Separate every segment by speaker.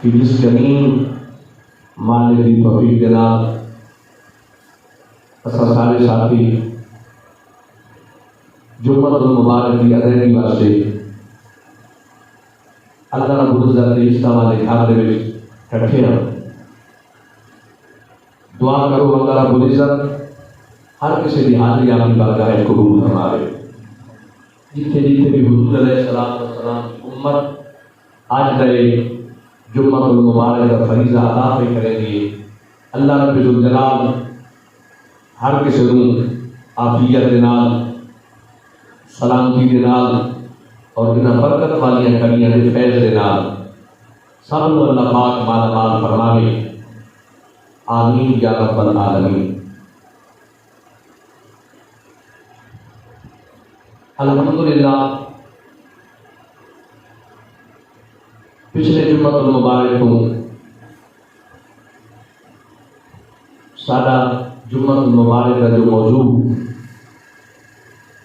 Speaker 1: کہ جس زمین مالے دی توفیق کے نال اساں سارے ساتھی جمعہ المبارک کی ادائیگی واسطے اللہ رب العزت کے اجتماع والے گھر دے وچ اکٹھے ہیں۔ دعا کرو اللہ رب العزت ہر کسی کی حاضری اپنی بارگاہ قبول فرمائے۔ جتھے جتھے بھی حضور علیہ السلام کی امت آج دے جمعہ المبارک کا فریضہ ادا کرے گی، اللہ رب الجلال ہر کسی کو عافیت دے نال سلامتی دے نال اور انہاں برکت والی کڑیاں دے فیض دے نال سب کو اللہ پاک مالا مال فرماوے، آمین یا رب العالمین۔ الحمدللہ پچھلے جمعہ المبارک کو سادہ جمعہ المبارک کا جو موضوع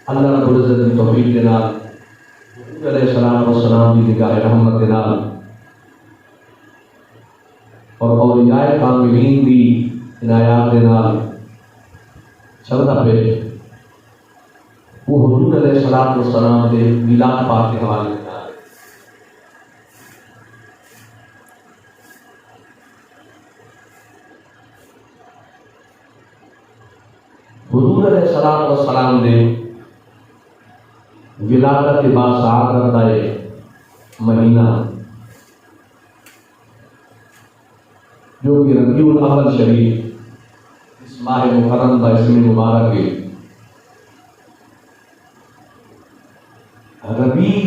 Speaker 1: اللہ رب العزت کی توفیق کے نال حضور علیہ السلام کی نگاہ رحمت کے نال اور اولیاء کاملین کی عنایات کے نال چلتا پہ وہ حضور علیہ السلام کے میلاد پاک کے حوالے کے نال حضور علیہ السلام نے ولادت باسعادت کا مہینہ جو کہ ربیع الاول شریف اس ماہ محرم کا اسم مبارک ہے۔ ربیع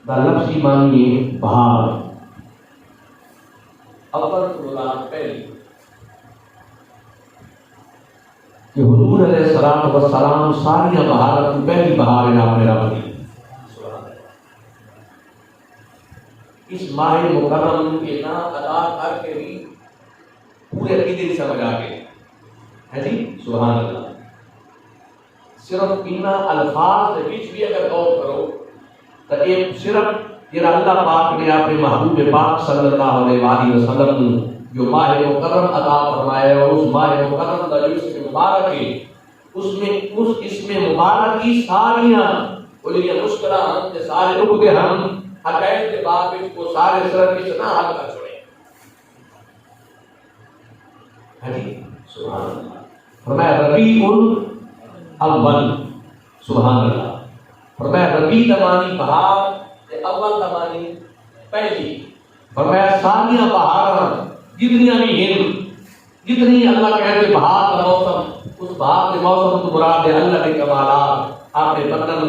Speaker 1: کا لفظی معنی ہے بہار، اول مراد پہلی، کہ حضور علیہ السلام ساری بہارت پہلی بہار ہے آپ نے رب دی۔ اس ماہ مکرم کے نام ادا کر کے بھی پورے عقیدے کی سمجھ آ گئے ہے جی، سبحان اللہ۔ صرف ان الفاظ کے بیچ بھی اگر غور کرو تو ایک صرف یہ اللہ پاک نے اپنے محبوب پاک صلی اللہ علیہ وآلہ وسلم جو ماہ مکرم عطا فرمایا اور اس ماہ مکرم کا جو اسم مبارک ہے اس میں اس اسم مبارک کی ساریاں اولیاء مشکلات کے سارے عقدے ہم عقائد کے باب کو سارے سر کی سنا حل کر چھوڑے ہے جی، سبحان اللہ۔ فرمایا ربیع الاول، سبحان اللہ۔ فرمایا ربیع زمانی بہار اول زمانی پہلی، فرمایا ساریاں بہار جتنیاں بھی ہیں، جتنی اللہ کہتے بہار کا موسم، اس بہار کے موسم کو مراد ہے اللہ کے کمالات، آپ نے بدن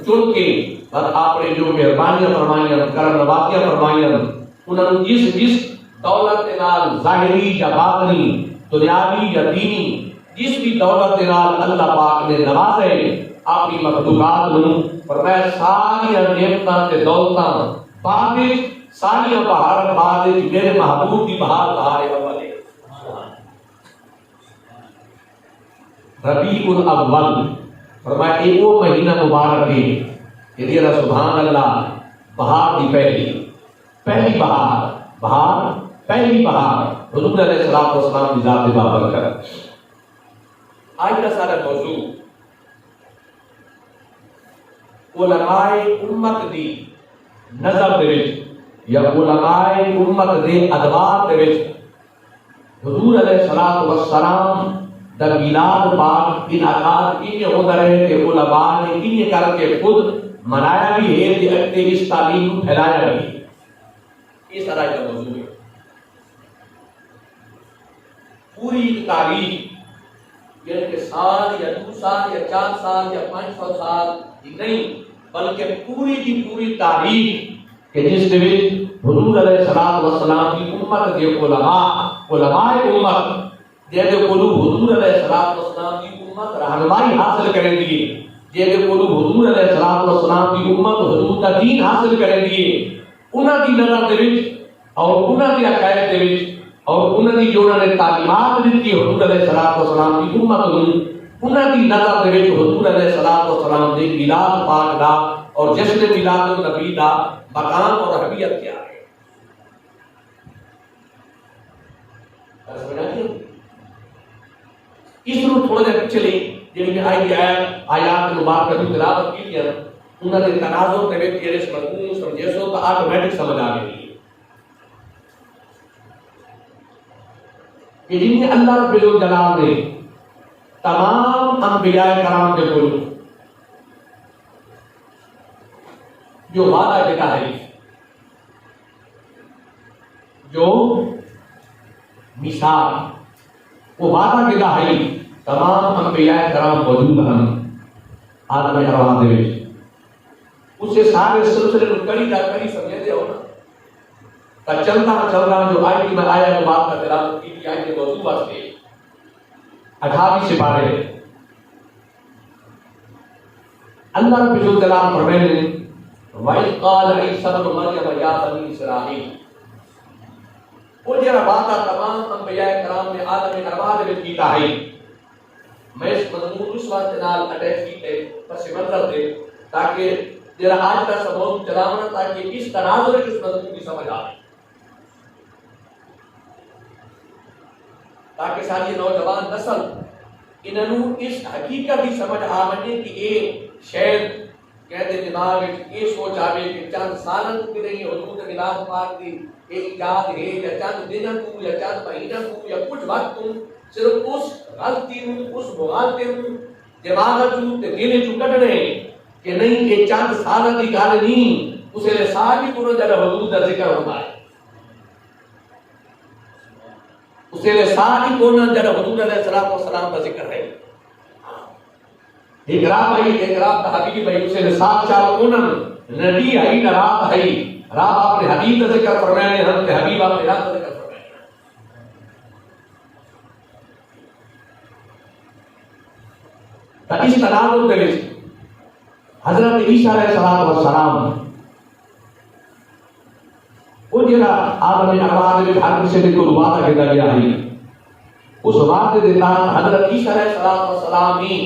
Speaker 1: چن کے اور آپ نے جو مہربانیاں فرمائیاں، کرم نوازیاں فرمائیاں، انہوں نے جس دولت نال ظاہری یا باطنی، دنیاوی یا دینی، جس بھی دولت نال اللہ پاک نے نوازے اپنی مخلوقات کو، فرمایا ساری نعمتاں تے دولتاں بعد ساری بہار بعد میرے محبوب کی بہار اول ہے۔ ربیع الاول فرمایا یہ وہ مہینہ مبارک ہے کہ یہ سبحان اللہ بہار کی پہلی بہار پہلی بہار حضور علیہ السلام کی ذات بابرکت۔ آج کا سارا موضوع علماء امت دی نظر دے وچ یا علماء امت دے ادوار دے وچ حضور علیہ السلام دا میلاد پاک انعقاد کیے ہوتا رہے کہ علماء نے کیے کر کے خود منایا بھی ہے کہ اس تعلیم کو پھیلایا بھی ہے۔ اس طرح کا موضوع ہے۔ پوری تاریخ یعنی کہ سال یا 2 سال یا 4 سال یا 500 سال نہیں بلکہ پوری کی پوری تاریخ کہ جس دے حضور علیہ السلام کی امت کے علماء امت جیسے قلوب حضور علیہ السلام کی امت رہنمائی حاصل کریں گی، جیسے قلوب حضور علیہ السلام کی امت حضور کا دین حاصل کریں گی، انہاں کی نظر دے وچ اور انہاں دی عقائد دے وچ اور انہاں دی جو انہوں نے تعلیمات دیتی حضور علیہ السلام کی امت نوں انہاں دی نظر دے وچ حضور علیہ الصلوۃ والسلام دے میلاد پاک دا اور جشن میلاد النبی دا مقام اور اہمیت کیا ہے؟ اس نو تھوڑا جہا پیچھے لے جی آئی آیات مبارکہ کی تلاوت کی ہے انہاں دے تناظر دے وچ جڑے مضمون سمجھے سو تو آٹومیٹک سمجھ آ گئی کہ جن اللہ رب الجلال نے تمام انبیاء کرام کے کول جو وعدہ کیا ہے، جو مثال وہ وعدہ کیا ہے، تمام انبیاء کرام موجود ہیں عالم ارواح دے وچ اسے سارے سلسلے نو کڑی دا کڑی سمجھے ہو نا تا چلتا جو آئی کی میں آیا جو بات کا تلاوت کی آئی کے موضوع واسطے 28 سپارے اللہ رب الجلال فرماتے ہیں وَإِذْ قَالَ عِيسَىٰ ابْنُ مَرْيَمَ يَا بَنِي إِسْرَائِيلَ وہ جڑا باتہ تمام انبیاء کرام نے عالم ارواح دے وچ کیتا ہے میں اس مضمون اس واسطے نال اٹیچ کیتے پس منظر دے تاکہ جڑا آج کا سبق چلاونا تاکہ اس تناظر اس مضمون کی سمجھ آئے تاکہ ساری نوجوان نسل انہوں اس حقیقت کی سمجھ آ ونے کہ یہ شاید کہتے دماغ میں یہ سوچ آوے کہ چند سالن کی نہیں حضور میلاد پاک دی ایک ایجاد ہے یا چند دنوں کو یا چند مہینوں کو یا کچھ وقت کو صرف اس غلطی کو اس مغالطے کو دماغ کو دل چ کڈنے کہ نہیں یہ چند سالن کی گل نہیں اسے ساری کو جڑا حضور دا ذکر ہوتا ہے اسے ساری کو جڑا حضور علیہ الصلوۃ والسلام کا ذکر ہے ایک رات حبیب بھائی اسے سات چار کونن نبی ہے نہ رات ہے رات اپنے حبیب کا ذکر فرمائے ہیں ہم حبیب اپنے رات کا ذکر فرمائے تا اس تناظر دے وچ حضرت عیسیٰ علیہ السلام وہ جڑا عالم ارواح دے وچ ہر کسی دے کول وعدہ کیتا گیا ہے اس وعدے دے تحت حضرت عیسیٰ علیہ السلام ہی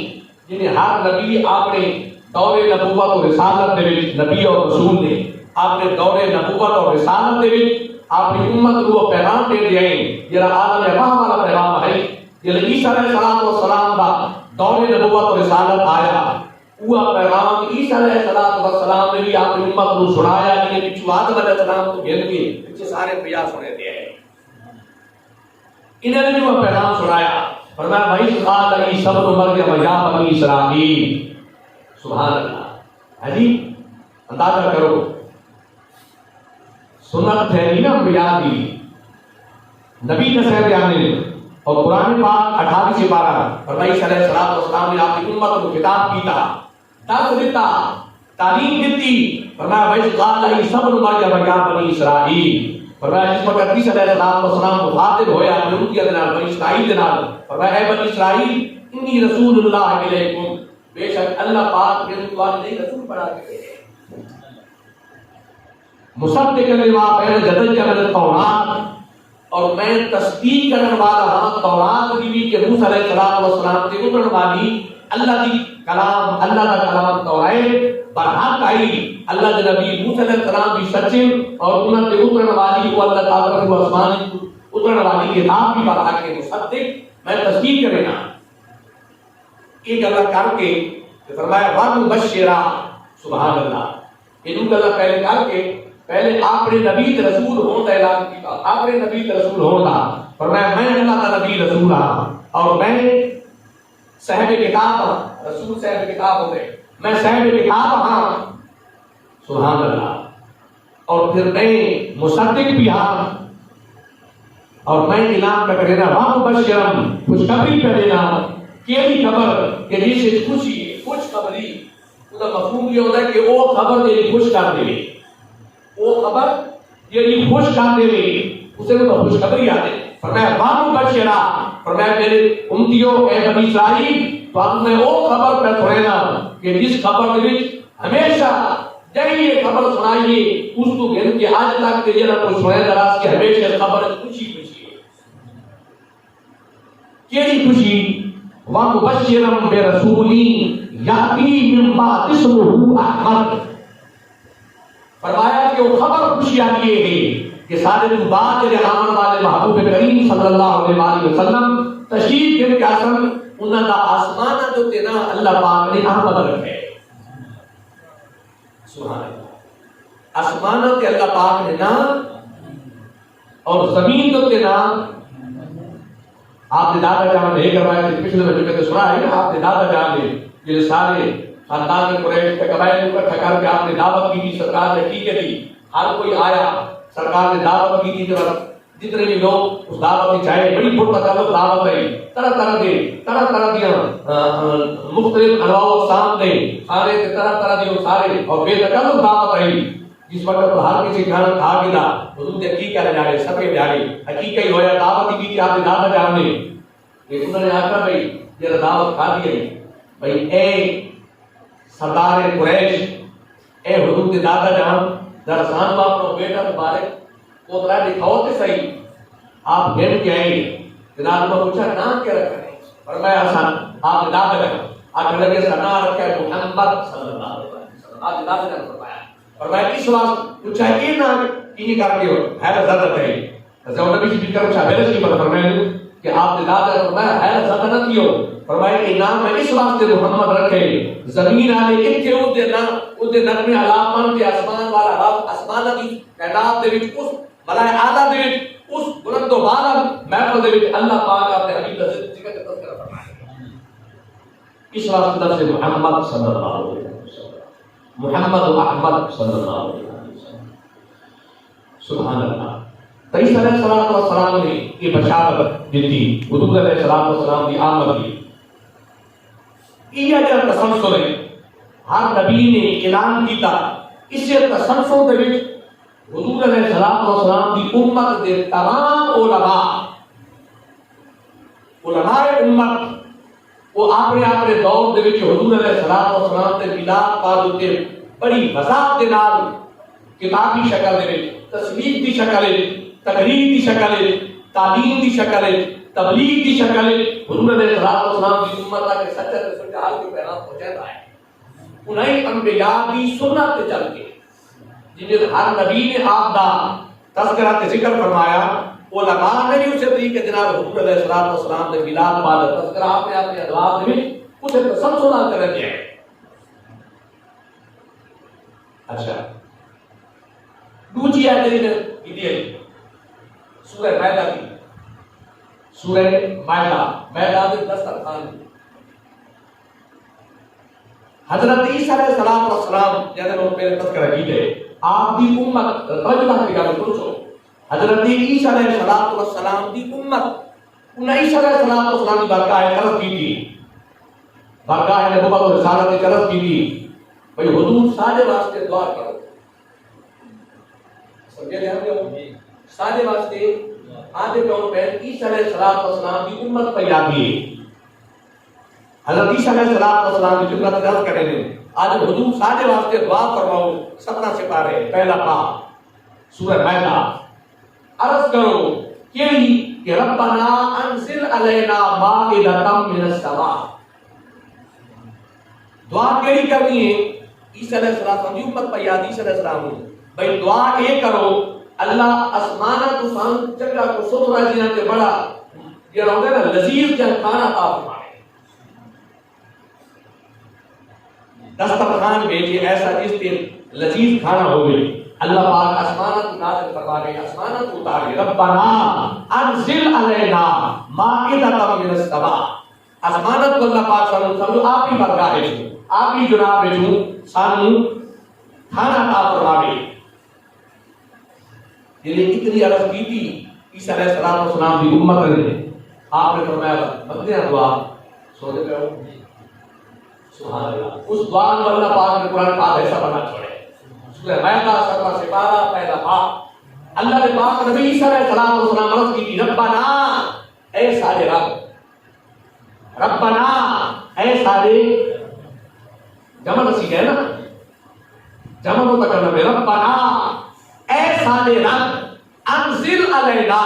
Speaker 1: جنہیں ہر نبی اپنے دور نبوت اور رسالت دے وچ نبی اور رسول نے اپنے دور نبوت اور رسالت دے وچ اپنی امت کو پیغام دے دیا ہے جڑا عالم ارواح والا پیغام ہے جڑا عیسیٰ علیہ السلام دا دور نبوت اور رسالت آیا وہ پیغام عیسیٰ علیہ السلام نے بھی اپنی امت کو سنایا کہ پچھو آدم علیہ السلام کو گھر کے پیچھے سارے انبیاء سنے دیا ہے انہوں نے جو پیغام سنایا فرمایا وَإِذْ قَالَ عِيسَىٰ ابْنُ مَرْيَمَ يَا بَنِي إِسْرَائِيلَ سبحان اللہ عجیب اندازہ کرو سنت ہے نا انبیاء کی نبی کا سہر آنے اور قرآن پاک 28 سے 12 فرمایا عیسیٰ علیہ السلام نے اپنی امت کو خطاب کیتا درس دیتا تعلیم دیتی فرمایا وَإِذْ قَالَ عِيسَىٰ ابْنُ مَرْيَمَ يَا بَنِي إِسْرَائِيلَ فرمایا جس وقت عیسیٰ علیہ السلام مخاطب ہویا ملوکیت کے نال بنی اسرائیل کے نال فرمایا اے بنی اسرائیل انی رسول اللہ علیکم بے شک اللہ پاک میرے تمہارے لیے رسول بنا کے بھیجے مصدق لما بین یدی من التوراۃ اور میں تصدیق کرنے والا ہاں تورات کی بھی کہ موسیٰ علیہ السلام سے اترنے والی اللہ کی کلام اللہ کا کلام تورات برحق آئی اللہ کے نبی موسیٰ علیہ السلام بھی سچے اور انہوں نے اترنے والی کو اللہ تعالیٰ کو آسمان اترنے والی کتاب بھی برحق ہے مصدق میں تصدیق کرے گا ایک اللہ کر کے فرمایا وَمُبَشِّرًا سبحان اللہ یہ اللہ پہلے کر کے پہلے آپ نے نبی رسول ہونے کا اعلان کیا آپ نے نبی رسول ہونا فرمایا میں اللہ کا نبی رسول ہوں اور میں صاحب کتاب ہوں رسول صاحب کتاب ہوتے میں صاحب کتاب ہوں سبحان اللہ اور پھر میں مصدق بھی ہوں اور میں اعلان کر دینا وَمُبَشِّرًا خوشخبری کر دینا کیلی خبر کہ جسے خوشی خوشخبری اس کا مفہوم یہ ہوتا ہے کہ وہ خبر تیری خوش کر دے وہ خبر یہ خوش کر دے اسے تو خوشخبری آتے فرمایا وَمُبَشِّرًا فرمایا میرے امتیوں اے بنی اسرائیل تو آپ نے وہ خبر پہ سنینا کہ جس خبر کے ہمیشہ جب یہ خبر سنائیے اس کو گھر کے آج تک کہ یہ نہ کوئی سنے دراز کی ہمیشہ خبر خوشی خوشی ہے کیلی خوشی وَمُبَشِّرًا بِرَسُولٍ يَأْتِي مِن بَعْدِهِ اسْمُهُ أَحْمَدُ. فرمایا کہ وہ خبر خوشیاں لیے ہیں کہ سارے بعد کے آمن والے محبوب کریم صلی اللہ علیہ وآلہ وسلم تشریف دے کے آسن انہاں دا آسمان جو تے نا اللہ پاک نے احمد رکھے. سبحان اللہ. آسمان تے اللہ پاک نے نا اور زمین جو تے نا آپ نے دادا جان نے کروایا کہ پچھلے مجھے تو سنا ہے نا آپ نے دادا جان نے یہ سارے خاندان قریش کے قبائل کو اکٹھا کر کے آپ نے دعوت کی تھی. سرکار نے کی تھی ہر کوئی آیا سرکار نے دعوت کی تھی. جتنے بھی لوگ اس دعوت میں چاہے بڑی پرتکلف دعوت ہے طرح طرح دیا مختلف انواع و اقسام دے سارے طرح طرح دی سارے اور بے تکلف دعوت ہے جس وقت ہر کسی کھانا کھا گیا حضور نے کی کہنے جا رہے سب کے جا رہے حقیقت ہویا دعوت کی تھی آپ نے دادا جان نے کہ انہوں نے آخر بھائی یہ دعوت کھا دی بھائی اے سردار قریش اے حضور کے دادا جان ذرا سان باپ کو بیٹا مبارک کو ذرا دکھاؤ تو صحیح آپ گھر کے آئے جناب نے پوچھا نام کیا رکھا ہے فرمایا حسن آپ نے دادا جان آپ نے لگے سنا رکھا ہے محمد صلی اللہ علیہ وسلم آپ نے دادا جان فرمایا کس واسطے پوچھا یہ نام کی کرتے ہو ہے حضرت ہے حضرت نبی سے کر پوچھا میرے سے پتہ فرمایا کہ آپ نے دادا فرمایا ہے حضرت نہ کیو فرمایا کہ نام میں اس واسطے محمد رکھے زمین والے ان کے او دے نام میں علاقان کے آسمان والا رب آسمان دی کائنات دے وچ اس ملائے اعلی دے وچ اس بلند و بالا محفل دے وچ اللہ پاک اپنے حبیب کا ذکر تذکرہ فرمایا اس واسطے سے محمد صلی اللہ علیہ وسلم محمد و احمد صلی اللہ علیہ وسلم. سبحان اللہ. عیسیٰ علیہ السلام نے یہ بشارت دی حضور علیہ السلام کی آمد کی. یہ جو تسلسل ہے ہر نبی نے اعلان کیتا اس تسلسل دے وچ حضور علیہ السلام کی امت دے تمام علماء امت وہ اپنے دور دے وچ حضور علیہ السلام تے میلاد پاک تے بڑی وضاحت دے نال کتابی شکل دے وچ تصویر دی شکل وچ تقریر دی شکل وچ تعلیم دی شکل وچ تبلیغ دی شکل وچ حضور علیہ السلام کی امت تک سچے تے سچے حال کے پیغام پہنچاتا ہے. انہیں انبیاء کی سنت تے چل کے جن ہر نبی نے آپ دا تذکرہ تے ذکر فرمایا علماء نے بھی اسے دی کہ جناب حضور علیہ السلام نے میلاد پاک تذکرہ آپ نے اپنے ادوار دے وچ اسے تسلسل کر دیا ہے. اچھا دوسری آیت ہے سورہ مائدہ کی سورہ مائدہ میں دسترخوان حضرت عیسیٰ علیہ السلام جیسے لوگ پہلے تذکرہ کی ہے آپ دی امت رجلہ کی گل سنو حضرت عیسیٰ علیہ السلام دی امت انہیں عیسیٰ علیہ السلام کی بارگاہ عرض کی تھی بارگاہ نبوت و رسالت کی عرض کی تھی بھئی حضور سارے واسطے دعا کرو سمجھے لے ہم سارے واسطے آدھے پیون پہل عیسیٰ علیہ السلام کی امت پہ یادی ہے. حضرت عیسیٰ علیہ السلام کی جملت درد کریں گے آج حضور سارے واسطے دعا فرماؤ. 17 سپارے پہلا پاک سورہ مائدہ عرض کرو کہ ربنا انزل علینا مائدۃ من السماء. دعا کیڑی کرنی ہے عیسیٰ علیہ السلام کی امت پہ یاد عیسیٰ علیہ السلام بھئی دعا یہ کرو اللہ آسمانہ تو سان چنگا کو ستھرا جینا تے بڑا یہ رہے نا لذیذ جن کھانا عطا فرمائے. دسترخوان بھیجے ایسا جس تے لذیذ کھانا ہوگی اللہ پاک آسمانہ تو نازل فرما دے آسمانہ تو اتارے ربنا انزل علینا مائدۃ من السماء. آسمانہ تو اللہ پاک سانو آپ ہی برگاہ ہے آپ ہی جناب ہے سانو کھانا عطا فرما دے. یہ اتنی عرض کی تھی عیسیٰ علیہ السلام کی امت نے آپ نے فرمایا مدنیہ دعا سوچے پہ ہو سبحان اللہ. اس دعا کو اللہ پاک نے قرآن پاک ایسا بنا چھوڑے سورہ مائدہ 17 سپارہ پہلا پاک اللہ نے پاک نبی عیسیٰ علیہ السلام عرض کی تھی ربنا اے سارے ربنا اے سارے جمع نسی ہے نا جمع ہوتا کرنا میں ربنا اے سارے رب انزل علینا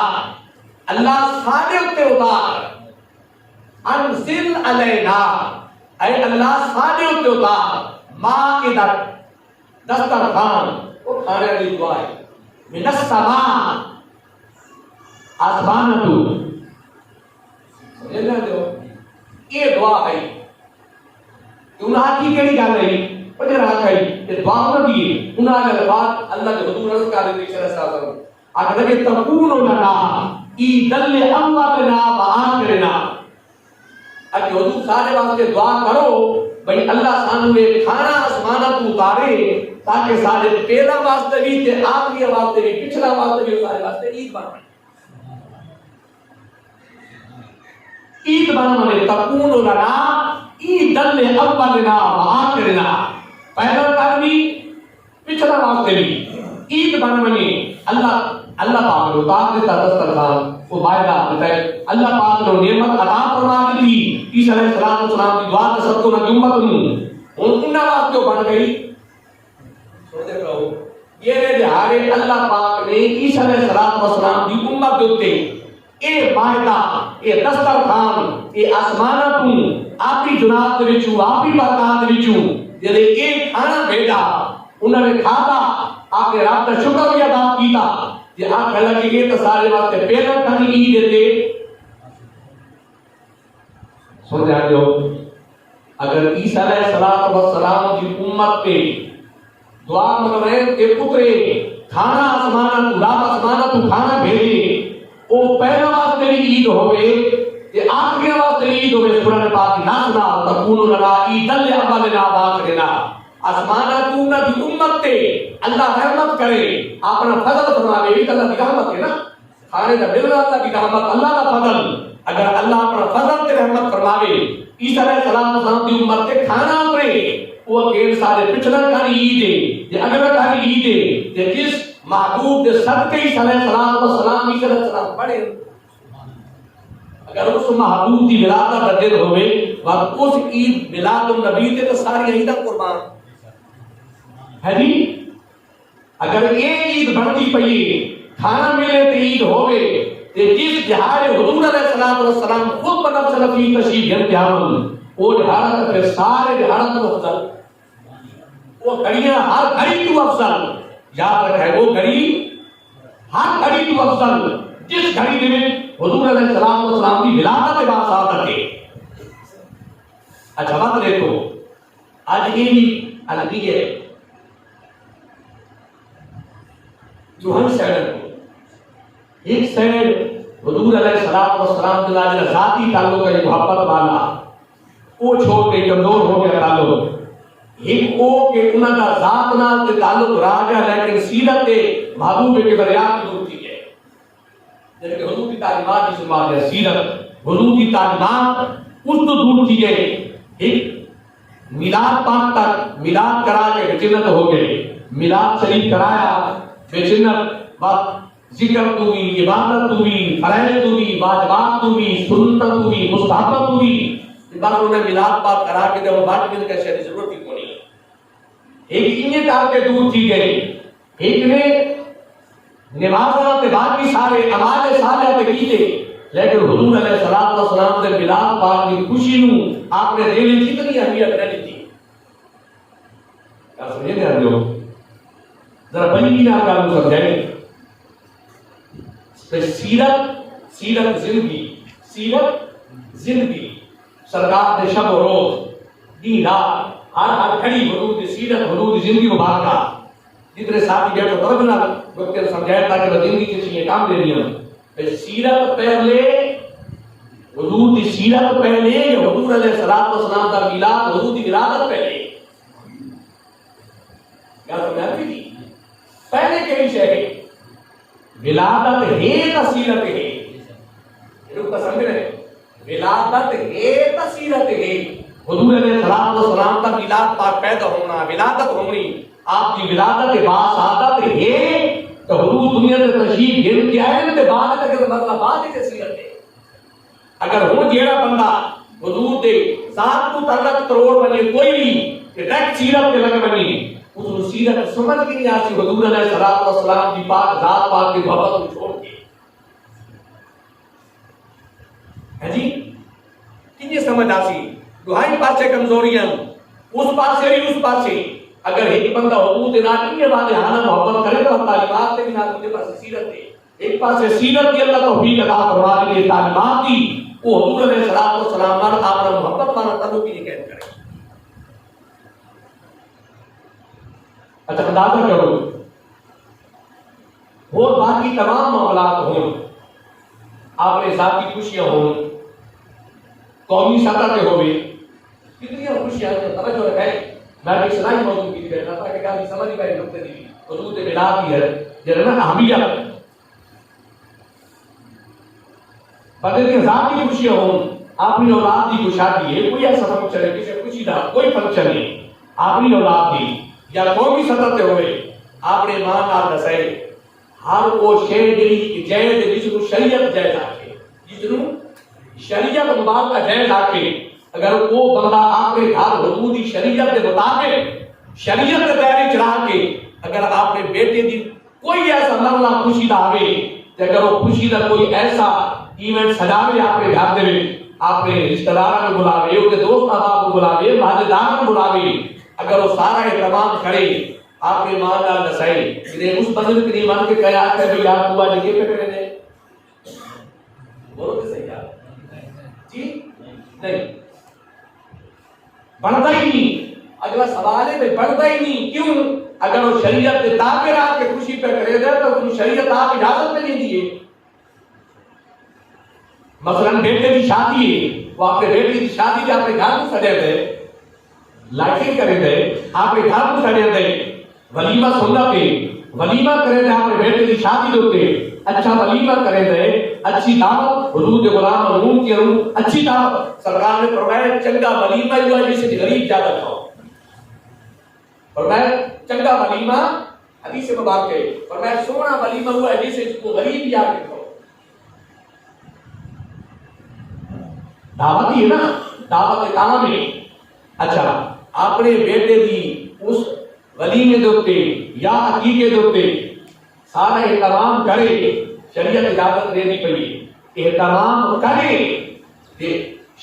Speaker 1: اللہ سارے اتے اتار انزل علینا، اے اللہ ساڈے تے اتار مائدۃ دسترخوان، وہ کھانے والی دعا ہے، من السماء آسمان تو سمجھ رہے ہو یہ دعا ہے انہاں کی کیڑی گل ہے پتہ رہا ہے کہ دعا نہ دی انہاں دے بعد اللہ کے حضور عرض کر دے صلی اللہ علیہ وسلم اگر کہ تکون لنا ایدل اولنا وآخرنا، اگر حضور سارے واسطے دعا کرو بھئی اللہ سانو ایک کھانا آسمانہ تو اتارے تاکہ سارے پہلا واسطے بھی تے آخری واسطے بھی پچھلا واسطے بھی سارے واسطے عید بنے، عید بنانے تکون لنا ایدل اولنا وآخرنا، پہلا کار بھی پچھلا واسطے بھی عید بنانے اللہ پاک نے اتار دیتا دسترخوان وہ مائدہ بتائے اللہ پاک نے نعمت عطا فرما دی عیسیٰ علیہ السلام کی دعا کے صدقے میں امت ہوں انہاں واسطے بن گئی سمجھ رہو یہ دہاڑے اللہ پاک نے عیسیٰ علیہ السلام کی امت دے اوتے اے مائدہ اے دسترخوان اے آسمانہ تو آپ ہی جنات دے وچوں آپ ہی برکات دے وچوں جڑے اے کھانا بھیجا انہوں نے کھاتا آپ نے رب کا شکر بھی ادا کیتا کہ آپ کہہ لگے گے تو سارے واسطے پہلا کھانی عید دیتے سمجھ آتے ہو اگر عیسیٰ علیہ السلام کی امت پہ دعا مطلب کہ پترے کھانا آسمانہ تو رب آسمانہ تو کھانا بھیجے وہ پہلا واسطے بھی عید ہوئے کہ آخری واسطے بھی عید ہوئے قرآن پاک کی ناسنا تکون لنا ایدل اولنا وآخرنا آسمانہ تو نبی امت تے اللہ رحمت کرے اپنا فضل فرماوے بھی اللہ کی رحمت ہے نا کھانے کا ملنا اللہ کی رحمت اللہ کا فضل اگر اللہ اپنا فضل تے رحمت فرماوے عیسیٰ علیہ السلام کی امت تے کھانا اترے وہ غیر سارے پچھلا کھانی عید ہے یہ اگلا کھانی عید ہے کہ جس محبوب دے صدقے عیسیٰ علیہ السلام عیسیٰ علیہ السلام پڑھے اگر اس محبوب کی ولادت کا دن ہوئے وقت اس عید میلاد النبی تے تو ساری عیداں قربان ہے جی اگر یہ عید بڑھتی پئی کھانا ملے تو عید ہوئے کہ جس جہاں حضور علیہ السلام خود بنفس نفسی تشریف گھر آمن وہ جہاں پھر سارے جہاں تو افضل وہ گھڑیاں ہر گھڑی تو افضل یاد رکھے وہ گھڑی ہر گھڑی تو افضل جس گھڑی میں حضور علیہ السلام کی ولادت کے بعد ساتھ رکھے اچھا بات دیکھو آج یہ بھی الگ ہے جو ہم سیڈر کو ایک سیڈ حضور علیہ السلام کے لئے ذاتی تعلق ہے محبت والا وہ چھوڑ کے کمزور ہو گیا تعلق ایک وہ کہ انہوں کا ذات نال کے تعلق رہا گیا لیکن سیرت محبوب کے دریافت دور تھی ہے جب کہ حضور کی تعلیمات کی سنبھال ہے سیرت حضور کی تعلیمات اس تو دور تھی ہے ایک میلاد پاک تک میلاد کرا کے جنت ہو گئے میلاد شریف کرایا بے جنت وقت ذکر تو بھی عبادت تو بھی فرائض تو بھی واجبات تو بھی سنت تو بھی مستحب تو بھی بار انہوں نے میلاد پاک کرا کے جب بات میں کہا شہر ضرورت ہی کونی ایک انہیں کہا کے دور تھی گئے ایک نے نمازات باقی سارے عمال صالحہ پہ کیتے لیکن حضور علیہ السلام نے میلاد پاک کی خوشی نو آپ نے دے لی کتنی اہمیت نہ دی تھی کیا سمجھے گا جو ذرا بنی کی نام کا سمجھائیں سیرت زندگی سرکار نے شب و روز دن رات ہر گھڑی حضور کی سیرت حضور کی زندگی مبارکہ جتنے ساتھی بیٹھو طرف نہ وقت سمجھایا تاکہ وہ زندگی کی چیزیں کام دے دیا سیرت پہلے حضور کی سیرت پہلے حضور علیہ السلام کا میلاد حضور کی ولادت پہلے کیا سمجھاتی تھی پہلے کئی شہر ولادت ہے تسیرت ہے لوگ سمجھ رہے ولادت ہے تسیرت ہے حضور علیہ السلام کا میلاد پاک پیدا ہونا ولادت ہونی آپ کی ولادت کے بعد سعادت ہے تو حضور دنیا سے تشریف گھر کے آئے تے بعد تک مطلب بعد کی تسیرت ہے اگر وہ جیڑا بندہ حضور دے ذات کو تعلق کروڑ بنے کوئی بھی ڈائریکٹ سیرت کے لگ بنی اس سیرت سمجھ کے نہیں آتی حضور علیہ السلام کی پاک ذات پاک کی محبت کو چھوڑ کے ہے جی یہ سمجھ آسی دہائی پاسے کمزوریاں اس پاسے بھی اس پاسے اگر ایک بندہ حدود الہی والے ہانا محبت کرے تو تعلیمات سے بھی نہ دوسرے پاسے سیرت ہے ایک پاسے سیرت کی اللہ توفیق عطا فرما دی تعلیمات دی وہ حضور علیہ الصلوۃ والسلام پر آپ نے محبت مانا تعلق کی قید کرے. اچھا اندازہ کرو اور باقی تمام معاملات ہوں آپ نے ذاتی خوشیاں ہوں قومی سطح پہ ہوئے کتنی خوشیاں توجہ رکھیں. میں ایک سلائی موضوع کی کہنا تھا کہ کافی سمجھ گئے نقطے دی حدود ملاد کی ہے جنہاں اہمیت پتہ کہ ذاتی خوشیاں ہوں اپنی اولاد کی خوشحالی ہے کوئی ایسا فنکشن ہے کسی خوشی دا کوئی فنکشن نہیں اپنی اولاد کی یا قومی سطح تے ہوئے اپنے ماں نال دسے ہر وہ شے جڑی جائز جس کو شریعت جائز آکھے جس کو شریعت مبارکہ جائز آکھے اگر وہ بندہ آپ کے گھر حدودی شریعت کے مطابق شریعت کے دائرے چلا کے اگر آپ نے بیٹے دی کوئی ایسا مرلہ خوشی دا آوے کہ اگر وہ خوشی دا کوئی ایسا ایونٹ سجاوے آپ کے گھر دے آپ نے رشتہ داراں کو بلاوے اس کے دوست احباب کو بلاوے مہاجداراں کو بلاوے اگر وہ سارا اہتمام کرے آپ کے ماں نال دسائے کہ اس بندے کے ایمان کے قیاد ہے بھئی آپ ہوا جگہ پہ کرے دے بولو کہ صحیح ہے جی نہیں بڑھتا ہی نہیں. اگلا سوال ہے بھئی بڑھتا ہی نہیں کیوں اگر وہ شریعت کے تاکرات کے خوشی پہ کرے دے تو وہ شریعت آپ اجازت میں نہیں دیے. مثلا بیٹے کی شادی ہے وہ آپ کے بیٹے کی شادی کے آپ کے گھر کو سجے دے لائٹنگ کرے دے آپ کے گھر کو سجے دے ولیمہ سنت ہے ولیمہ کرے دے آپ کے بیٹے کی شادی ہوتے اچھا ولیمہ کرے دے اچھی دعوت حضور غلام مرحوم کی روح اچھی دعوت سرکار نے فرمایا چنگا ولیمہ ہوا جس سے غریب زیادہ کھاؤ فرمایا چنگا ولیمہ حدیث مبارک ہے فرمایا سونا ولیمہ ہوا جس سے کو غریب بھی آ کے کھاؤ. دعوت ہی ہے نا دعوت کام ہے. اچھا اپنے بیٹے دی اس ولیمے دوتے یا عقیقے دوتے سارا احترام کرے شریعت اجازت دینی پڑی احترام کرے کہ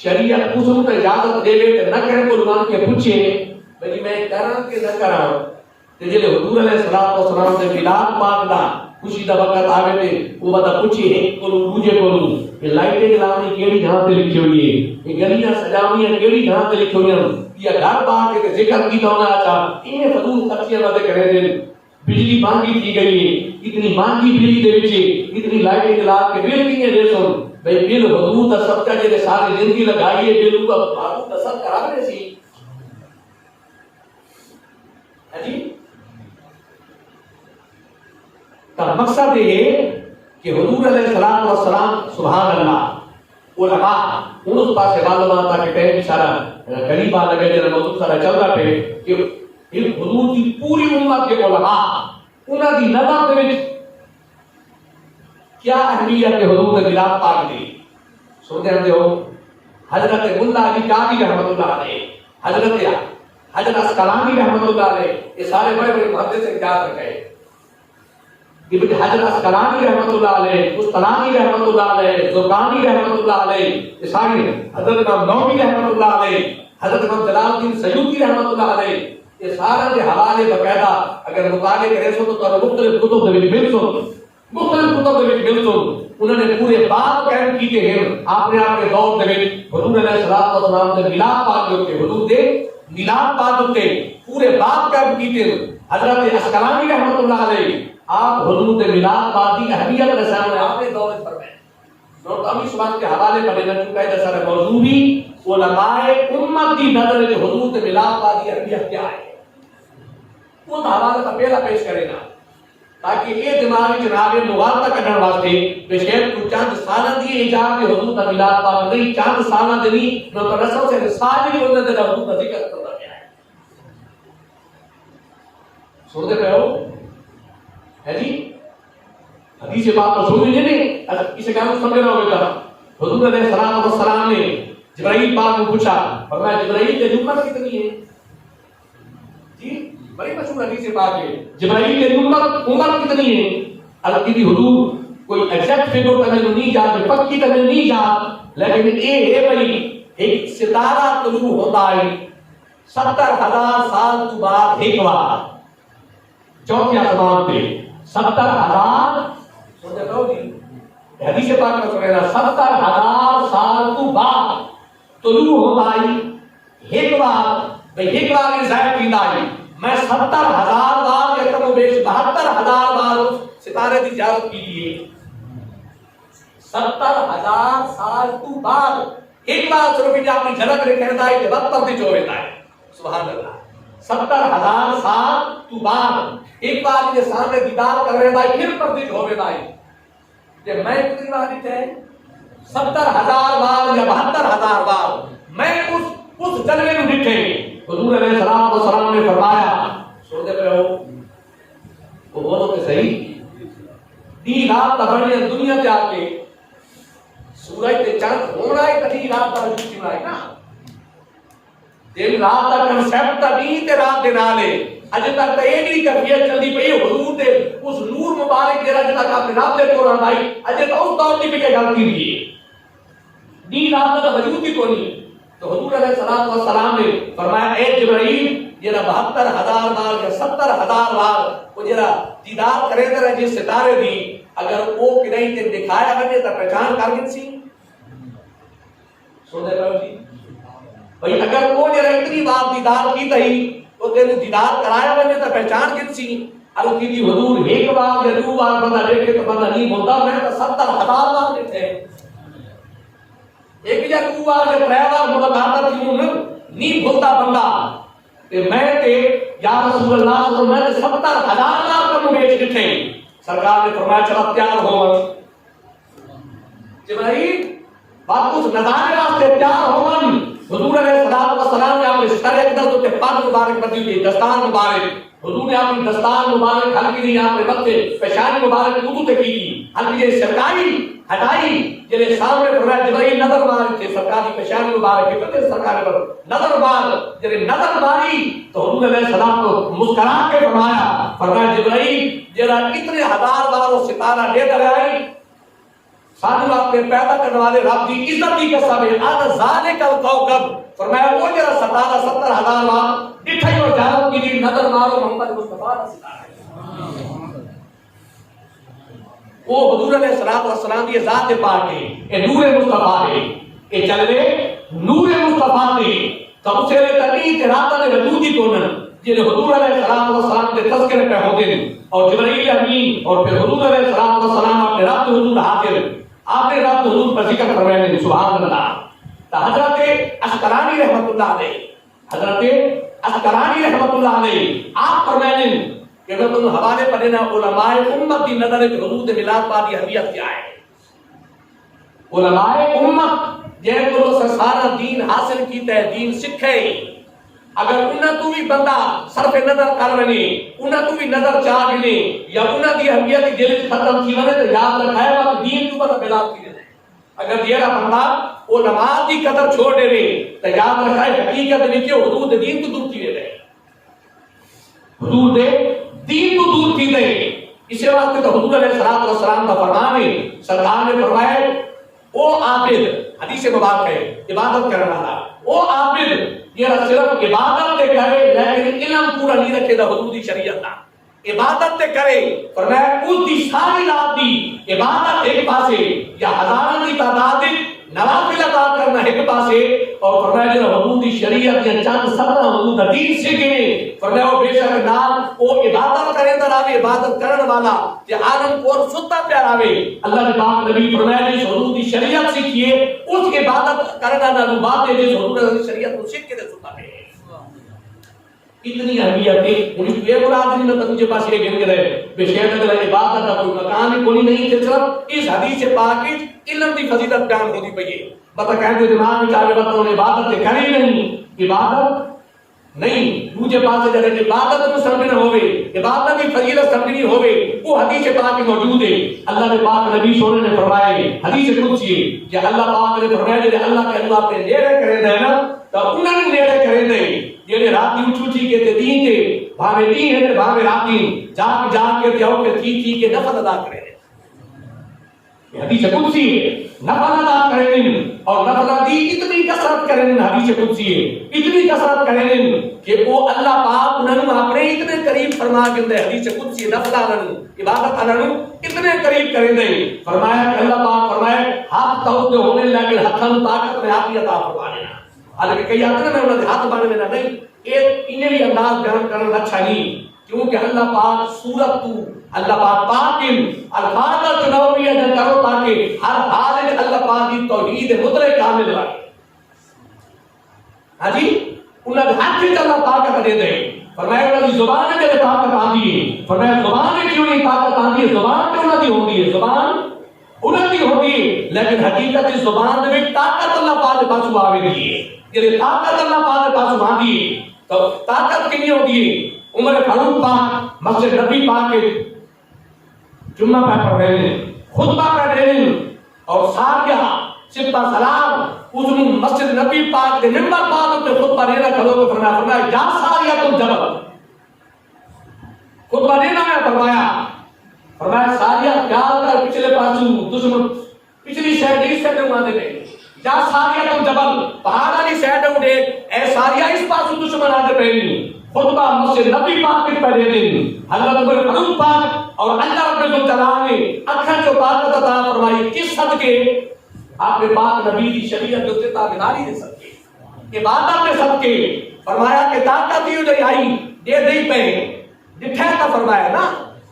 Speaker 1: شریعت اس کو اجازت دے دے نہ کرے کو لوگوں کے پوچھے بھئی میں کراں کہ نہ کراں تے جے حضور علیہ الصلوۃ والسلام دے میلاد پاک دا خوشی دا وقت آوے تے وہ بتا پوچھے ایک کو دوجے کو کہ لائٹیں جلاونی کیڑی جہاں تے لکھی ہوئی ہے یہ گلیاں سجاونیاں کیڑی جہاں تے لکھی ہوئی ہیں یا گھر پاک کے ذکر کیتا ہونا اچھا یہ فضول خرچیاں ودے کرے دے بجلی مہنگی تھی گئی ہے اتنی مہنگی بجلی دے وچ اتنی لائٹیں جلا کے بل کیے دے سن بھئی بل حضور دا صدقہ جے ساری زندگی لگائی ہے بل کو حضور دا صدقہ کرا دے سی جی. تو مقصد یہ ہے کہ حضور علیہ الصلوۃ والسلام سبحان اللہ علماء ان پاسے معلومات تھا کہ ٹائم سارا قریب آ لگے جب موضوع سارا چلتا پہ کہ حضور کی پوری امت کے علماء انہاں دی نظر دے وچ کیا اہمیت ہے حضور دے میلاد پاک دی سنتے ہو حضرت ملا علی قاری رحمۃ اللہ علیہ حضرت اسقلانی رحمۃ اللہ علیہ یہ سارے بڑے بڑے محدث سے یاد رکھے ابن حجر اسقلانی رحمۃ اللہ علیہ قسطلانی رحمۃ اللہ علیہ زرقانی رحمۃ اللہ علیہ یہ سارے حضرت امام نووی رحمۃ اللہ علیہ حضرت امام جلال الدین سیوطی رحمۃ اللہ علیہ یہ سارے کے حوالے باقاعدہ اگر مطالعے کرے سو تو مختلف کتب دے وچ مل سو مختلف کتب دے وچ مل سو انہوں نے پورے باب قائم کیتے ہیں آپ نے دور دے وچ حضور علیہ الصلوۃ والسلام دے میلاد پاک دے حضور دے میلاد پاک دے پورے باب قائم کیتے حضرت اسقلانی رحمۃ اللہ علیہ آپ حضور دے میلاد پاک دی اہمیت کے سامنے آپ نے دور فرمایا اور کمی سبحان کے حوالے پر نہ چکا ہے سارا موضوع بھی علماء امت دی نظر میں حضور دے میلاد پاک دی اہمیت کیا ہے وہ حوالے کا پہلا پیش کرے گا تاکہ یہ دماغی جناب مغالطہ کرنے واسطے بے شک کو چند سالہ دی ایجاب کے حضور دا میلاد پاک نہیں چند سالہ دی نو تو رسول سے ساجی ہونے دے حضور دا ذکر کرتا گیا ہے سن دے پہ ہو ہے جی حدیث بات تو سن لیجیے اسے کہاں سمجھ رہا ہوگا حضور علیہ السلام نے جبرائیل پاک کو پوچھا فرمایا جبرائیل کی عمر کتنی ہے جی بڑی مشہور حدیث پاک ہے جبرائیل کی عمر کتنی ہے اللہ کی حضور کوئی ایگزیکٹ فگر تمہیں نہیں جا پکی تمہیں نہیں جا لیکن اے ہے بھائی ایک ستارہ طلوع ہوتا ہے 70,000 سال تو بعد ایک بار چوتھے آسمان پہ 70,000 سنتے رہو جی حدیث پاک میں سنیں 70,000 سال تو بعد طلوع ہوتا ہے ایک بار ایک بار ظاہر کیتا ہے میں 70,000 بار یا کم و بیش 72,000 بار ستارے کی زیارت کی لیے 70,000 سال تو بعد ایک بار صرف جب اپنی جھلک رکھتا ہے کہ وقت پر جو ہوتا ہے سبحان اللہ 70,000 سال تو بعد ایک بار یہ سامنے دیدار کر رہے ہیں پھر پردش ہو رہے ہیں کہ میں کتنی بار دیتے ہیں 70,000 بار یا 72,000 بار میں اس جلوے میں دیکھے حضور علیہ السلام والسلام نے فرمایا سنتے پہ ہو وہ بولو کہ صحیح دی رات تبڑی دنیا پہ آ کے سورج تے چاند ہونا ہے کٹھی رات کا وجود کیوں آئے نا دن رات کا کنسپٹ تبھی تے رات دے نالے اجے تک تے ایک ہی کیفیت چلدی پئی حضور دے اس نور مبارک جڑا جے تک اپنے رب دے قرآن آئی اجے تو اس دور دی پہ گل کی رہی ہے دن رات کا وجود ہی کوئی نہیں تو حضور علیہ الصلوۃ والسلام نے فرمایا اے جبرائیل جڑا 72,000 بار یا 70,000 بار وہ جڑا دیدار کرے تے جس ستارے دی اگر وہ کہیں تے دکھایا ونے تے پہچان کر گئی سی سن دے جی بھئی اگر وہ جڑا اتنی بار دیدار کی تھی تو تے دیدار کرایا ونے تے پہچان گئی سی ال کی حضور ایک بار یا دو بار بندہ دیکھے تو بندہ نہیں بولتا میں تو 70,000 بار دیکھے ایک یا دو بار یا ترے بار ملاقات تھی نہیں بولتا بندہ کہ میں تے یا رسول اللہ صلی اللہ علیہ وسلم 70,000 بار کم بیچ دیکھے سرکار نے فرمایا چلا تیار ہو جبرائیل بات اس نظارے واسطے تیار ہو حضور علیہ السلام نے اپنے سر اقدس تے پاک مبارک بدی ہوئی دستار مبارک حضور نے اپنی دستار مبارک ہلکی نہیں اپنے وقت پیشانی مبارک اردو تے کی ہلکی یہ سرکاری ہٹائی جنہیں سامنے فرمایا جبرائیل نظر مار کے سرکاری پیشانی مبارک کے پتے سرکار پر نظر مار جنہیں نظر ماری تو حضور علیہ السلام کو مسکرا کے فرمایا جبرائیل جرا اتنے ہزار بار وہ ستارہ دے دے آئی سانو اپنے پیدا کرنے والے رب دی عزت کی قسم ہے انا ذالک الکوكب فرمایا وہ جرا ستارہ 70,000 بار ڈٹھائی اور جانب کی دی نظر مارو محمد مصطفیٰ کا ستارہ ہے وہ حضور علیہ السلام کی ذات پاک ہے اے نور مصطفیٰ ہے اے چلے نور مصطفیٰ ہے تو اسے تقید راتہ نے وجودی کونن جنہیں حضور علیہ السلام کے تذکرے پہ ہوتے ہیں اور جبرائیل امین اور پھر حضور علیہ السلام اپنے رب حضور حاضر آپ نے رب حضور پر ذکر کروائے ہیں سبحان اللہ تو حضرت عسقلانی رحمت اللہ علیہ آپ فرمائے ہیں کہ اگر تم حوالے پڑھے نا علماء امت کی نظر کے حضور ملاد پا دی حویت کیا ہے علماء امت جن کو سارا دین حاصل کیتا ہے دین سکھے اگر انہاں تو بھی بندہ صرف نظر کر ونے انہاں تو بھی نظر چاہ ونے یا انہاں دی اہمیت دل وچ ختم تھی ونے تو یاد رکھائے وا دین تو پتہ پیدا تھی ونے اگر دیرا بندہ وہ نماز دی قدر چھوڑ دے وے تو یاد رکھائے حقیقت وچ حدود دین تو دور تھی وے حدود دین تو دور تھی وے اس واسطے تو حضور علیہ السلام کا فرمان ہے سرکار نے فرمایا او عابد حدیث مبارک ہے عبادت کرنے والا او عابد یہ صرف عبادت تے کرے لیکن علم پورا نہیں رکھے دا حدودی شریعت دا عبادت تے کرے فرمایا اس دی ساری رات دی عبادت ایک پاسے یا ہزاروں کی تعداد نوافل ادا کرنا ایک پاسے اور فرمایا جو حدودی شریعت یا چند 17 حدود دین سیکھنے فرمایا وہ بے شک نام وہ عبادت کرے دا راوی عبادت کرن والا کہ عالم کو ستا پیار آوے اللہ نے پاک نبی فرمایا جس حدودی شریعت سیکھیے اس کی عبادت کرنا نہ بات ہے جس حدود شریعت کو سیکھ کے دے ستا ہے اتنی اہمیت ہے انہیں یہ مراد نہیں نہ تجھے پاس یہ گن کے رہے بے شہد اگر عبادت کا کوئی مکان کوئی نہیں تھے صرف اس حدیث پاک علم دی فضیلت بیان ہوتی پئی ہے بتا کہتے ہیں دماغ میں چاہے بتا انہیں عبادت سے کری نہیں عبادت نہیں دوسرے پاس سے جگہ عبادت میں سمجھنا ہوئے عبادت کی فضیلت سمجھنی ہوئے وہ حدیث پاک موجود ہے اللہ نے پاک نبی سونے نے فرمائے حدیث قدسی کہ اللہ پاک نے فرمایا کہ اللہ کے اللہ پہ نیڑے کرے دے نا تو انہوں نے نیڑے کرے دے یہ رات کی اٹھوٹی کے دین کے بھاوے دین ہے بھاوے رات کی جاگ کے دیو کے تھی کے نفل ادا کرے حدیث قدسی ہے نفل ادا کریں اور نفل دی اتنی کثرت کریں حدیث قدسی ہے اتنی کثرت کریں کہ وہ اللہ پاک انہوں اپنے اتنے قریب فرما کے اندر حدیث قدسی نفل انہوں عبادت انہوں اتنے قریب کریں دیں فرمایا کہ اللہ پاک فرمائے ہاتھ تو ہونے لیکن ہاتھوں طاقت میں آپ ہی عطا فرما دینا حالانکہ کئی آتے ہیں انہوں نے ہاتھ بانے میں نہیں ایک انہیں بھی انداز بیان کرنا اچھا نہیں کیونکہ اللہ پاک سورت تو اللہ پاک پاکن الفاظ چنوی ادا کرو تاکہ ہر حال میں اللہ پاک کی توحید مطلق کامل رہے ہاں جی انہاں دے ہاتھ وچ اللہ طاقت دے دے فرمایا انہاں دی زبان وچ طاقت آندی ہے فرمایا زبان وچ کیوں نہیں طاقت آندی ہے زبان تے انہاں دی ہوندی ہے زبان انہاں دی ہوندی ہے لیکن حقیقت زبان دے وچ طاقت اللہ پاک دے پاسوں آوے دی ہے جے طاقت اللہ پاک دے پاسوں آندی ہے تو طاقت کتنی ہوندی ہے عمر فاروق پاک مسجد نبی پاک کے جمعہ پہ پڑھ رہے ہیں خطبہ پڑھ رہے ہیں اور ساریہ سپہ سلام اس مسجد نبی پاک کے ممبر پاک پہ خطبہ دینا کھلو کے فرمایا یا ساریہ تم جبل خطبہ دینا ہے فرمایا ساریہ خیال کر پچھلے پاسوں دشمن پچھلی سائیڈ اس سائیڈ میں آتے ہیں یا ساریہ تم جبل پہاڑ والی سائیڈ اٹھے اے ساریہ اس پاسوں دشمن آتے پہنی خطبہ مسجد نبی پاک کے پڑھے دن حضرت عمر فاروق پاک اور اللہ رب الجلال نے اکھن کو طاقت عطا فرمائی کس صدقے آپ نے پاک نبی کی شریعت جو تابعداری دے صدقے عبادت کے صدقے فرمایا کہ طاقت ہی نہیں آئی دے دے پہ ڈٹھے کا فرمایا نا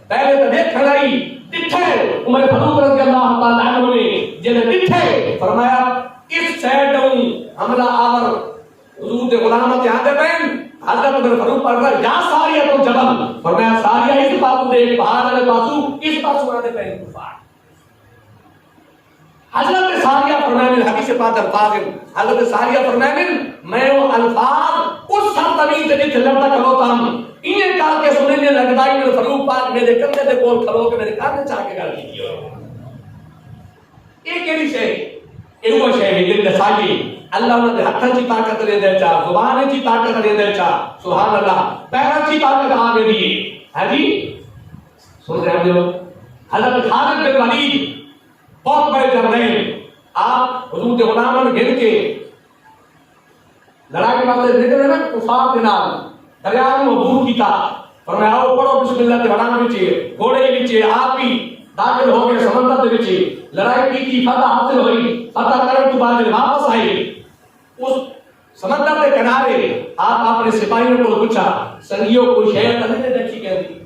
Speaker 1: پہلے تو دیکھ کھڑائی ڈٹھے عمر فاروق رضی اللہ تعالی عنہ نے جن ڈٹھے فرمایا اس سائیڈ حملہ آور حضور دے غلامت یہاں دے پہن حضرت عمر فاروق پڑھ رہا یا ساریہ تو جبل فرمایا ساریہ اس پاسوں دے پہاڑ والے پاسوں اس پاسوں آنے پہ کفار حضرت ساریہ فرمانے حدیث پاک الفاظ حضرت ساریہ فرمانے میں وہ الفاظ اس سرزمین سے جتھے لڑتا کھلوتا ہوں انہیں کہا کہ سننے لگتا ہی میرے فاروق پاک میرے کندھے دے کول کھلو کے میرے کانے چاہ کے گل کی ایک ایسی شے ایو شے ہے جن دے ساجی اللہ انہوں نے ہتھاں چی طاقت دے دے چا زبان چی طاقت دے دے چا سبحان اللہ پیروں چی طاقت آ گئی ہے جی سن رہے ہو حضرت خالد بن ولید بہت بڑے جرنیل آپ حضور کے غلاموں نے گھر کے لڑائی کے بعد نکلے نا کفار کے نام دریا میں عبور کیتا فرمایا آؤ پڑھو بسم اللہ کے بنانے وچ گھوڑے وچ آپ ہی داخل ہو گئے سمندر دے وچ لڑائی کی فتح حاصل ہوئی فتح کرنے کے بعد واپس آئے اس سمندر کے کنارے آپ اپنے سپاہیوں کو پوچھا سنگیوں کوئی شہر تو نہیں دچی کہہ دی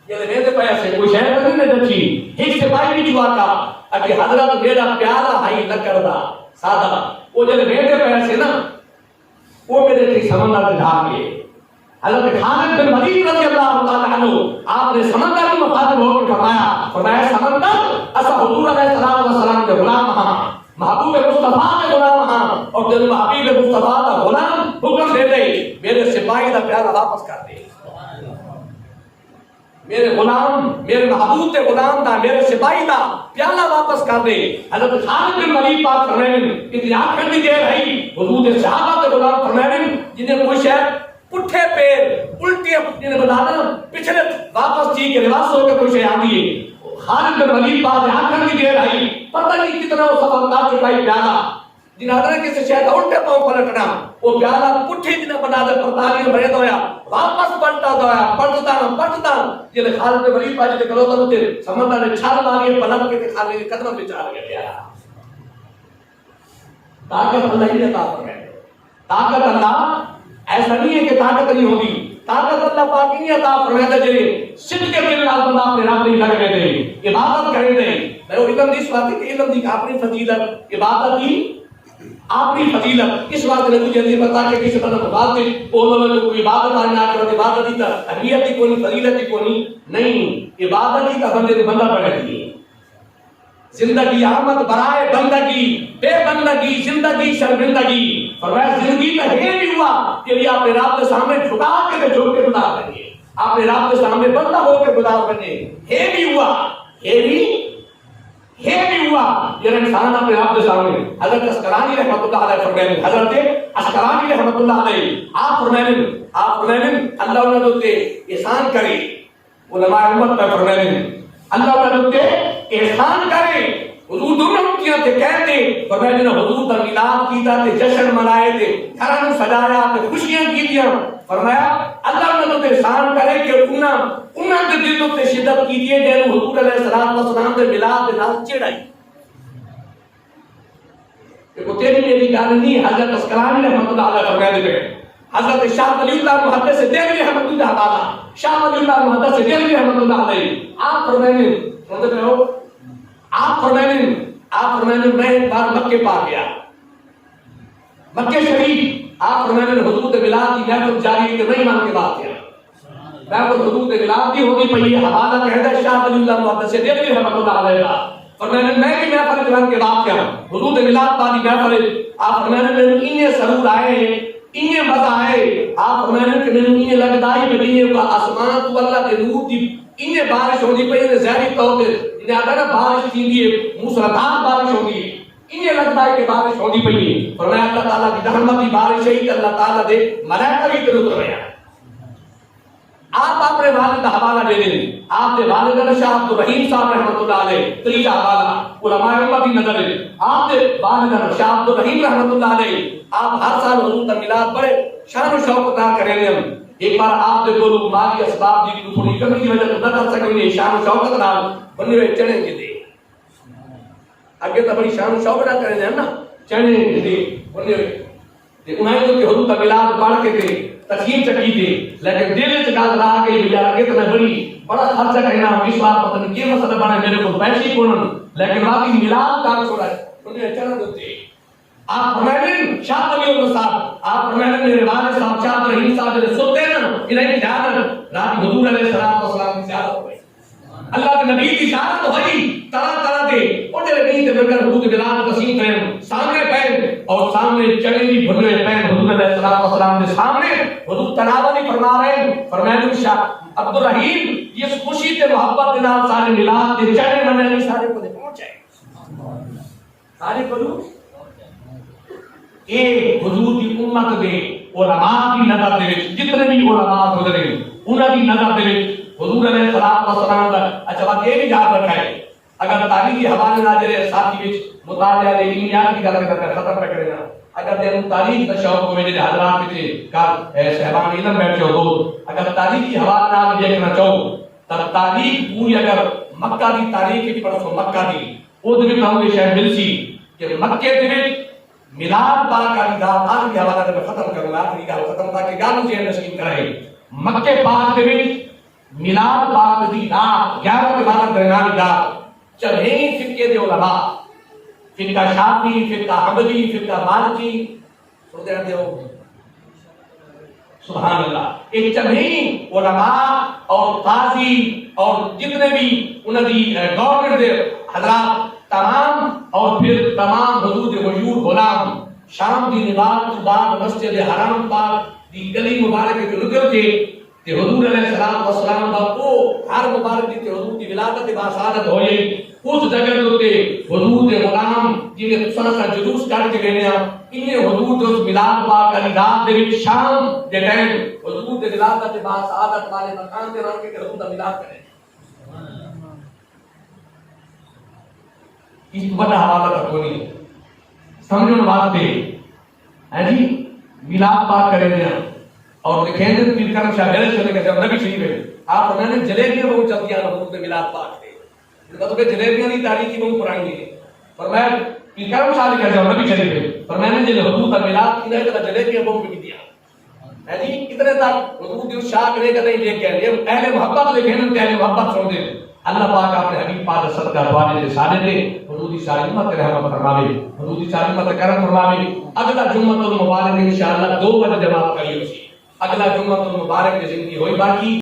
Speaker 1: یہ میرے پیسے کوئی شہر تو نہیں دچی ایک سپاہی بھی چوا کا کہ حضرت میرا پیارا بھائی نہ کردا سادہ وہ جب میرے پیسے نا وہ میرے تھی سمندر سے ڈھا کے حضرت خالد بن ولید رضی اللہ تعالی عنہ آپ نے سمندر میں مخاطب ہو کے فرمایا سمندر اسا حضور علیہ الصلوۃ والسلام کے غلام ہاں محبوب مصطفیٰ کے غلام ہاں اور جب حبیب مصطفیٰ کا غلام حکم دے دے میرے سپاہی کا پیارا واپس کر دے میرے غلام میرے محبوب کے غلام دا میرے سپاہی دا پیالہ واپس کر دے حضرت خالد بن ولید پاک فرمائیں اتنی آنکھیں بھی دے رہی حضور کے صحابہ کے غلام فرمائیں جنہیں کوئی شہر پٹھے پیر الٹی اپنے بتانا پچھلے واپس جی کے لباس ہو کے کوئی شے آتی ہے خالد بن ولید بعد آنکھیں بھی دے رہی پتہ نہیں کتنا وہ سفر کا چکائی پیالہ جنہاں نے کسی شے کا الٹے پاؤں پلٹنا وہ پیالہ پٹھے جنہیں بنا دے پرتالی میں بھرے دویا واپس پلٹا دویا پلٹتا جنہیں خالد بن ولید پاجی کے کلو ہوتے سمندر نے چھال ماری پلٹ کے خالد کے قدم پہ چال گیا پیالہ طاقت اللہ ہی عطا فرمائے طاقت اللہ ایسا نہیں ہے کہ طاقت نہیں ہوگی طاقت اللہ پاک ہی عطا فرماتا جے صدق کے دل نال بندہ اپنے رب نہیں لگ رہے تھے عبادت کرے تھے میں وہ علم دی بات کہ علم دی اپنی فضیلت عبادت کی اپنی فضیلت اس بات نے مجھے نہیں پتا کہ کس طرح بات ہے وہ لوگ کوئی عبادت آنا کرو عبادت کی اہمیت کی کوئی فضیلت کی کوئی نہیں عبادت کی کا بندے نے بندہ پڑھ دی زندگی آمد برائے بندگی بے بندگی زندگی شرمندگی فرمایا زندگی کا یہ بھی ہوا کہ یہ اپنے رب کے سامنے جھکا کے جھوک کے گزار کریں اپنے رب کے سامنے بندہ ہو کے گزار کریں یہ بھی ہوا یہ انسان اپنے رب کے سامنے حضرت اسقلانی رحمۃ اللہ علیہ فرمائیں حضرت اسقلانی رحمۃ اللہ علیہ آپ فرمائیں اللہ انہوں نے احسان کرے علماء امت پر فرمائیں اللہ تعالیٰ تے احسان کرے حضور دونوں کیا تھے کہتے فرمایا جنہوں حضور کا میلاد کیتا تھے جشن منائے تھے گھروں سجایا تھے خوشیاں کی تھی فرمایا اللہ نے تو احسان کرے کہ انہاں دے دلوں تے شدت کی تھی جے حضور علیہ الصلوۃ والسلام دے میلاد دے نال چڑھائی کہ تیری میری گل نہیں حضرت اسقلانی رحمۃ اللہ علیہ فرمایا دے حضرت شاہ ولی اللہ محدث دہلوی رحمۃ اللہ علیہ شاہ ولی اللہ محدث دہلوی رحمۃ اللہ علیہ آپ فرمانے سنتے ہو آپ فرمانے میں ایک بار مکے پا گیا مکے شریف آپ فرمانے حضور دے میلاد کی محفل جاری کہ نہیں مان کے بات کیا محفل حضور دے میلاد کی ہوگی پئی حوالہ کہتا شاہ ولی اللہ محدث دہلوی رحمۃ اللہ علیہ کا فرمانے میں بھی محفل جوان کے بات کیا حضور دے میلاد والی محفل آپ فرمانے میں انہیں سرور آئے انہیں مزہ آئے آپ فرمانے کہ میں انہیں لگتا ہے کہ انہیں کا آسمان تو اللہ کے نور دی انہیں بارش ہوتی پئی انہیں ظاہری طور پہ انہیں آتا ہے بارش تھی ہے موسلادھار بارش ہوتی ہے انہیں لگتا ہے کہ بارش ہوتی پئی ہے فرمایا اللہ تعالیٰ کی رحمت کی بارش ہے کہ اللہ تعالیٰ دے ملائکہ کی طرف اتر آپ اپنے والد کا حوالہ دے دیں آپ کے والد شاہ عبد الرحیم صاحب رحمۃ اللہ علیہ تیجا حوالہ علماء امت کی نظر ہے آپ کے والد شاہ عبد الرحیم رحمۃ اللہ علیہ آپ ہر سال حضور کا میلاد بڑے شان و شوق ادا کریں گے ایک بار آپ کے دو مالی اسباب دی تھوڑی کمی کی وجہ سے نہ کر سکیں گے شان و شوق ادا بننے ہوئے چڑھیں گے دے آگے تو بڑی شان و شوق ادا کریں گے نا چڑھیں گے دے بننے ہوئے انہیں تو کہ حضور کا میلاد پڑھ کے تھے تقسیم چکی تھی لیکن دل سے گال رہا کہ بیچارہ کتنا بڑا خرچہ کرنا وشواس پتہ نہیں کیا مسئلہ بنا میرے کو پیسے کون لیکن باقی میلاد کا چھوڑا ہے انہیں چڑھا دیتے آپ فرمائیں شاہ ولی اللہ صاحب آپ فرمائیں میرے والد صاحب شاہ رحیم صاحب نے سوتے نا انہیں زیادت رات حضور علیہ السلام کی زیادت ہوئی اللہ کے نبی کی زیادت ہوئی طرح دے اور دے نہیں تے بکر حضور کے میلاد تقسیم کریں سامنے پہن اور سامنے چڑھے بھی بھرے پہن حضور علیہ السلام کے سامنے حضور تناولی فرما رہے ہیں فرمائیں شاہ عبد الرحیم یہ خوشی تے محبت کے نال سارے میلاد کے چڑھے مننے سارے کو پہنچائے سارے کو ایک حضور کی امت دے علماء کی نظر دے جتنے بھی علماء گزرے انہاں کی نظر دے حضور علیہ السلام کا اچھا بات یہ بھی یاد رکھا ہے اگر تاریخی حوالے نہ جڑے ساتھی وچ مطالعہ دے علمیات کی گل کر ختم نہ کرے نا اگر دے تاریخ دا شوق ہوے جڑے حضرات وچ کا صاحبان علم بیٹھے ہو اگر تاریخی حوالے نہ دیکھنا چاہو تب تاریخ پوری اگر مکہ دی تاریخ کی پڑھو مکہ دی او دے وچ ہم شاید مل سی کہ مکے دے وچ میلاد پاک کا نظام آخری حوالہ میں ختم کروں آخری گل ختم تاکہ گل چین نشین کرے مکے پاک دے وچ میلاد پاک دی رات 11 کے بعد درمیانی رات چلیں فرقے دے علماء فرقہ شافعی فرقہ حنبلی فرقہ مالکی سنتے رہتے ہو سبحان اللہ ایک چلیں علماء اور قاضی اور جتنے بھی انہوں دی گورنمنٹ دے حضرات تمام اور پھر تمام حضور مشہور غلام شام دی نماز بعد مسجد حرام پاک دی گلی مبارک کے نکل کے کہ حضور علیہ السلام دا او ہر مبارک دی حضور کی ولادت باسعادت ہوئی اس جگہ تے حضور دے غلام جنہیں سنسا جلوس کر کے گئے ہیں انہیں حضور دے اس میلاد پاک علی رات دے وچ شام دے ٹائم حضور دے ولادت باسعادت والے مکان تے رکھ کے حضور دا میلاد کرے اس بڑا حوالہ کا کوئی نہیں سمجھنے واسطے ہے جی میلاد پاک کرے دیا اور دیکھیں دے پیر کرم شاہ غیر چلے گا جب نبی شریف ہے آپ انہوں نے جلیبیاں بہت چلتی ہیں حضور میلاد پاک سے مطلب کہ جلیبیاں کی تاریخی بہت پرانی ہے فرمایا پیر کرم شاہ نے کہا جب نبی شریف ہے فرمایا نے جب حضور کا میلاد کی ہے تو جلیبیاں بہت بھی دیا ہے جی کتنے تک حضور دیو شاہ کرے گا نہیں لے کے اہل محبت لے کے اہل محبت سن دے اللہ پاک اپنے حبیب پاک صدقہ دعانے دے سارے دے حضور دی ساری امت رحمت فرماوے حضور دی ساری امت کرم فرماوے اگلا جمعہ المبارک انشاءاللہ 2 بجے جماعت کریو سی اگلا جمعہ المبارک کی زندگی ہوئی باقی